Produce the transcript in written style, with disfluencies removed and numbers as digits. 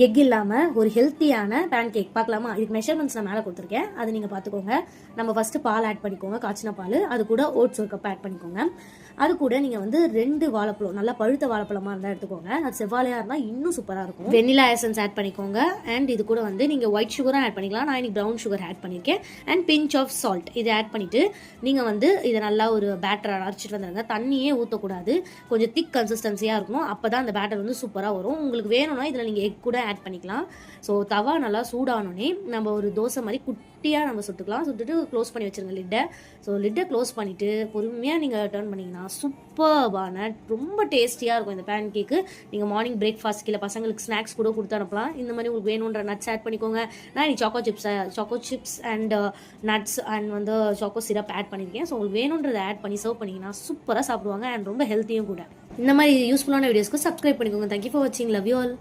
Egg இல்லாமல் ஒரு ஹெல்த்தியான பேன் கேக் பார்க்கலாமா? இதுக்கு மெஷர்மெண்ட்ஸ் நான் மேலே கொடுத்துருக்கேன், அது நீங்கள் பார்த்துக்கோங்க. நம்ம ஃபஸ்ட்டு பால் ஆட் பண்ணிக்கோங்க, காய்ச்சின பால். அது கூட ஓட்ஸ் ஒரு கப் ஆட் பண்ணிக்கோங்க. அது கூட நீங்கள் வந்து 2 வாழைப்பழம், நல்லா பழுத்த வாழைப்பழமாக இருந்தால் எடுத்துக்கோங்க. அது செவ்வாழையாக இருந்தால் இன்னும் சூப்பராக இருக்கும். வெண்ணிலா எசன்ஸ் ஆட் பண்ணிக்கோங்க. அண்ட் இது கூட வந்து நீங்கள் ஒயிட் சுகரும் ஆட் பண்ணிக்கலாம். நான் இன்னைக்கு ப்ரௌன் சுகர் ஆட் பண்ணியிருக்கேன். அண்ட் பிஞ்ச் ஆஃப் சால்ட் இதை ஆட் பண்ணிவிட்டு நீங்கள் வந்து இதை நல்லா ஒரு பேட்டரை அரைச்சிட்டு வந்துடுங்க. தண்ணியே ஊற்றக்கூடாது, கொஞ்சம் திக் கன்சிஸ்டன்சியாக இருக்கணும். அப்போ தான் அந்த பேட்டர் வந்து சூப்பராக வரும். உங்களுக்கு வேணும்னா இதில் நீங்கள் எக் கூட ஆட் பண்ணிக்கலாம். ஸோ தவா நல்லா சூடானோடனே நம்ம ஒரு தோசை மாதிரி குட்டியாக நம்ம சுட்டுக்கலாம். சுட்டுட்டு க்ளோஸ் பண்ணி வச்சுருங்க லிட்டை. ஸோ லிட்டை க்ளோஸ் பண்ணிவிட்டு பொறுமையாக நீங்கள் டர்ன் பண்ணிங்கன்னா சூப்பர்பான ரொம்ப டேஸ்டியாக இருக்கும் இந்த பேன் கேக்கு. நீங்கள் மார்னிங் பிரேக்ஃபாஸ்ட் இல்லை பசங்களுக்கு ஸ்நாக்ஸ் கூட கொடுத்து அனுப்பலாம். இந்த மாதிரி உங்களுக்கு வேணுன்ற நட்ஸ் ஆட் பண்ணிக்கோங்க. நான் இன்னைக்கு choco chips and nuts and வந்து சாக்கோ சிரப் ஆட் பண்ணியிருக்கேன். ஸோ உங்களுக்கு வேணுன்றதை ஆட் பண்ணி சர்வ் பண்ணிங்கன்னா சூப்பராக சாப்பிடுவாங்க. அண்ட் ரொம்ப ஹெல்த்தியும் கூட. இந்த மாதிரி யூஸ்ஃபுல்லான வீடியோஸ்க்கு சப்ஸ்கிரைப் பண்ணிக்கோங்க. தேங்க்யூ ஃபார் வாட்சிங். Love you all.